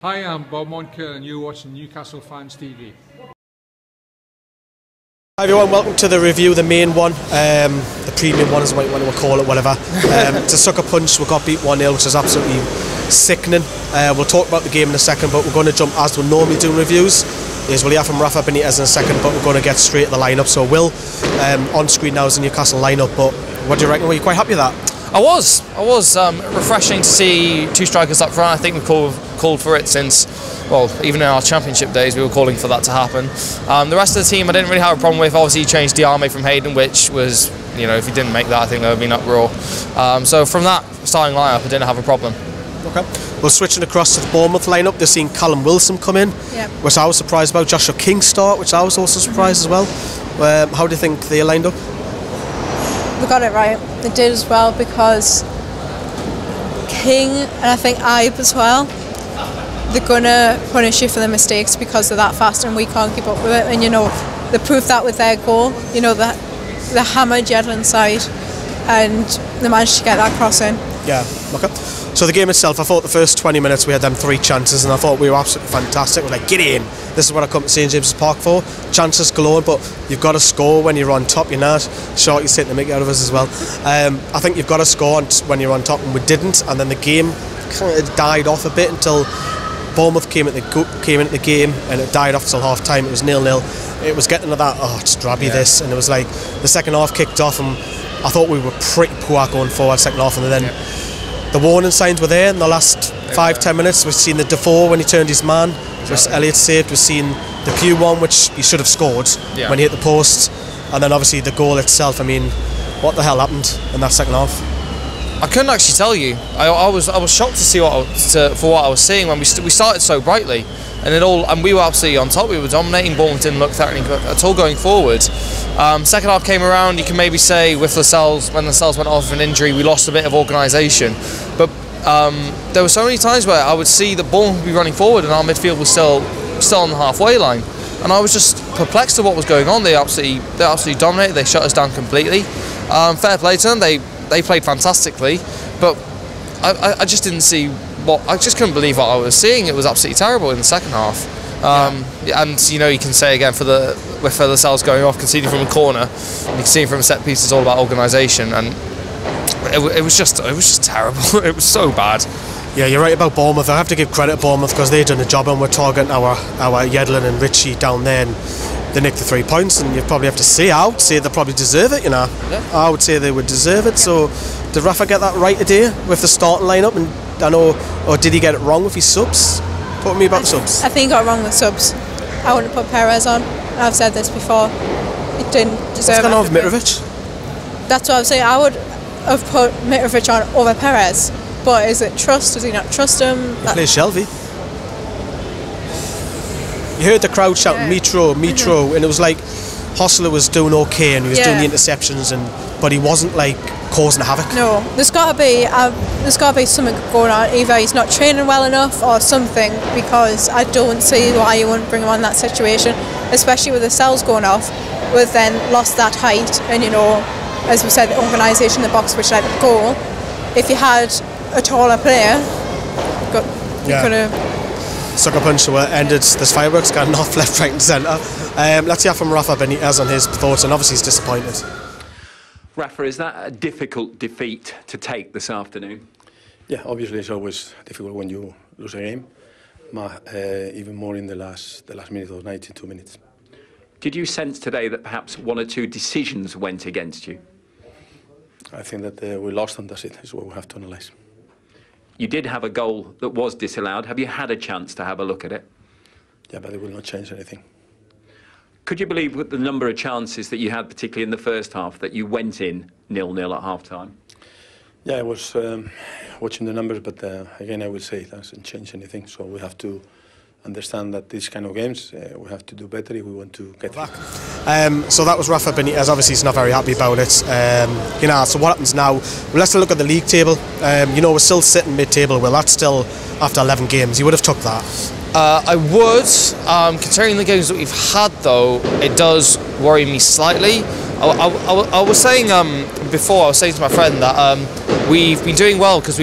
Hi, I'm Bob Moncur and you're watching Newcastle Fans TV. Hi everyone, welcome to the review, the main one, the premium one is what we'll call it, whatever. It's a sucker punch. We got beat 1-0, which is absolutely sickening. We'll talk about the game in a second, but we're going to jump, as we normally do in reviews, we'll hear from Rafa Benitez in a second, but we're going to get straight to the lineup. So Will, on screen now is the Newcastle lineup, but what do you reckon? Were you quite happy with that? I was refreshing to see two strikers up front. I think we've called for it since, well, even in our championship days we were calling for that to happen. The rest of the team I didn't really have a problem with. Obviously you changed Diame from Hayden, which was, you know, if you didn't make that I think there would have been uproar. So from that starting lineup I didn't have a problem. Okay. Well, switching across to the Bournemouth lineup, they've seen Callum Wilson come in, which I was surprised about. Joshua King start, which I was also surprised as well. How do you think they lined up? We got it right. They did as well, because King and I think Ibe as well, they're gonna punish you for the mistakes because they're that fast and we can't keep up with it. And you know, they proved that with their goal. You know, the hammered Yedlin side and they managed to get that cross in. Yeah, okay. So the game itself, I thought the first 20 minutes we had them 3 chances and I thought we were absolutely fantastic. We're like, get in. This is what I come to St James's Park for. Chances galore, but you've got to score when you're on top. You're not short, you're taking the mickey out of us as well. I think you've got to score when you're on top, and we didn't. And then the game kind of died off a bit until Bournemouth came into the game, and it died off till half time. It was 0-0. It was getting to that, oh, it's drabby this, and it was like the second half kicked off, and I thought we were pretty poor going forward second half, and then the warning signs were there in the last 5-10 minutes. We've seen the Defoe when he turned his man, which Elliot saved. We've seen the Pew one, which he should have scored when he hit the post, and then obviously the goal itself. I mean, what the hell happened in that second half? I couldn't actually tell you. I was shocked to see for what I was seeing when we started so brightly, and we were absolutely on top. We were dominating. Bournemouth didn't look threatening at all going forward. Second half came around. You can maybe say with Lascelles, when Lascelles went off of an injury, we lost a bit of organisation. But there were so many times where I would see that Bournemouth would be running forward and our midfield was still on the halfway line, and I was just perplexed at what was going on. They absolutely dominated. They shut us down completely. Fair play to them. They played fantastically, but I just didn't see I just couldn't believe what I was seeing. It was absolutely terrible in the second half. And you know, you can say again with Lascelles going off, conceding from a corner, and you can see from set pieces all about organisation, and it was just terrible. It was so bad. Yeah, you're right about Bournemouth. I have to give credit to Bournemouth because they've done a job, and we're targeting our Yedlin and Ritchie down there, and they nicked the 3 points, and you probably have to say, I would say they probably deserve it, you know. I would say they would deserve it. So did Rafa get that right today with the starting lineup? And I know, or did he get it wrong with his subs? Talk to me about subs. I think he got it wrong with subs. I wouldn't put Perez on. I've said this before. He didn't deserve it. What's going on with Mitrovic? That's what I was saying. I would have put Mitrovic on over Perez. But is it trust? Does he not trust him? He plays Shelby. You heard the crowd shouting Mitro, and it was like Hostler was doing okay and he was doing the interceptions, but he wasn't like causing havoc. No, there's got to be something going on. Either he's not training well enough or something, because I don't see why you wouldn't bring him on that situation, especially with the cells going off. We've then lost that height, and you know, as we said, the organisation in the box, which led to the goal. If you had a taller player, you could have. Sucker punch ended. There's fireworks going off left, right and centre. Let's hear from Rafa Benitez on his thoughts, and obviously he's disappointed. Rafa, is that a difficult defeat to take this afternoon? Yeah, obviously it's always difficult when you lose a game, even more in the last minute of 92 minutes. Did you sense today that perhaps 1 or 2 decisions went against you? I think that we lost, and that's it. It's what we have to analyse. You did have a goal that was disallowed. Have you had a chance to have a look at it? Yeah, but it will not change anything. Could you believe with the number of chances that you had, particularly in the first half, that you went in 0-0 at half-time? Yeah, I was watching the numbers, but again, I would say it doesn't change anything. So we have to understand that these kind of games, we have to do better if we want to get back. So that was Rafa Benitez. Obviously he's not very happy about it. You know, so what happens now? Well, let's look at the league table. You know, we're still sitting mid-table. Well, that's still after 11 games. You would have took that. I would. Considering the games that we've had, though, it does worry me slightly. I was saying before, I was saying to my friend that we've been doing well because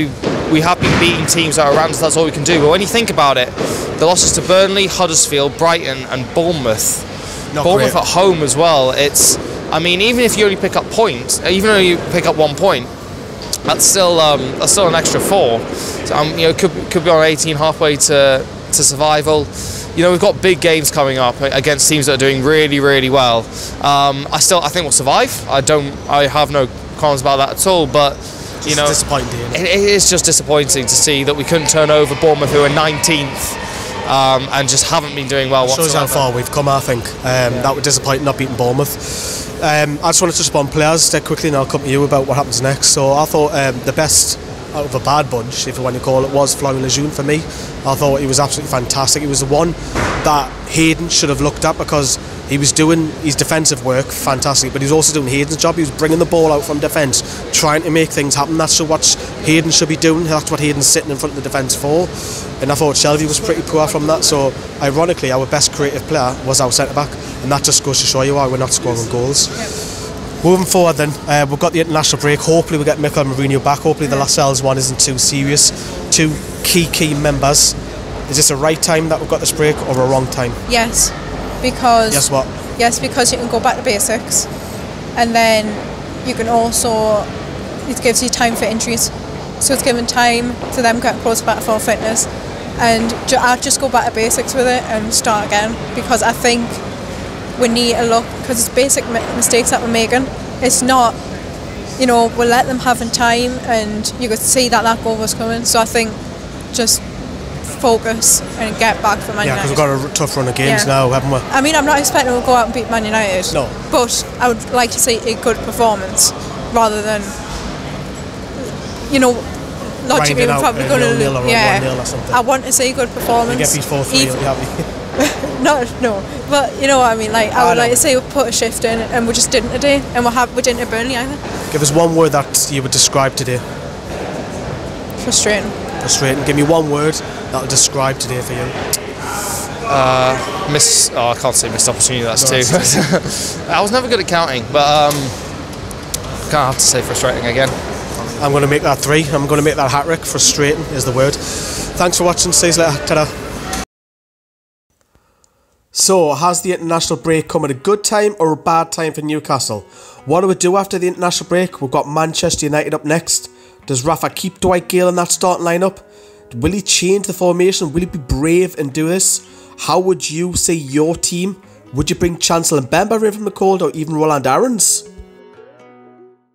we have been beating teams that are around us, that's all we can do. But when you think about it, the losses to Burnley, Huddersfield, Brighton and Bournemouth. Bournemouth at home as well. I mean, even if you only pick up points, even though you pick up 1 point, that's still an extra 4. So, you know, could be on 18 halfway to survival. You know, we've got big games coming up against teams that are doing really, really well. I think we'll survive. I have no qualms about that at all. But you know, disappointing. It is just disappointing to see that we couldn't turn over Bournemouth, who are 19th. And just haven't been doing well whatsoever. Shows how far we've come, I think. That would disappoint not beating Bournemouth. I just wanted to respond players dead quickly, and I'll come to you about what happens next. So I thought the best out of a bad bunch, if you want to call it, was Florian Lejeune for me. I thought he was absolutely fantastic. He was the one that Hayden should have looked at, because he was doing his defensive work fantastic, but he was also doing Hayden's job. He was bringing the ball out from defence, trying to make things happen. That's what Hayden should be doing. That's what Hayden's sitting in front of the defence for. And I thought Shelby was pretty poor from that. So ironically, our best creative player was our centre back, and that just goes to show you why we're not scoring goals. Moving forward then, we've got the international break. Hopefully we get Mikel Mourinho back. Hopefully the Lascelles one isn't too serious. 2 key members. Is this a right time that we've got this break, or a wrong time? Yes, because... Yes, what? Yes, because you can go back to basics, and then you can also... It gives you time for injuries. So it's given time to them get close back to full fitness. And I'll just go back to basics with it and start again, because I think we need to look, because it's basic mistakes that we're making. It's not, you know, we'll let them have in time, and you could see that goal was coming. So I think just focus and get back for Man United. Yeah, because we've got a tough run of games now, haven't we? I mean, I'm not expecting we'll go out and beat Man United. No. But I would like to see a good performance, rather than, you know, logically we're probably going to lose. Yeah, I want to see a good performance. You get these 4-3, you'll be happy. No, but you know what I mean. Like, I would like to say we put a shift in, and we just didn't today, and we didn't at Burnley either. Give us one word that you would describe today. Frustrating. Frustrating. Give me one word that'll describe today for you. I can't say missed opportunity. That's two. I was never good at counting, but can't have to say frustrating again. I'm going to make that 3. I'm going to make that hat-trick. Frustrating is the word. Thanks for watching. See you later. Ta-da. So, has the international break come at a good time or a bad time for Newcastle? What do we do after the international break? We've got Manchester United up next. Does Rafa keep Dwight Gale in that starting lineup? Will he change the formation? Will he be brave and do this? How would you see your team? Would you bring Chancellor and Mbemba in from the cold, or even Roland Aarons?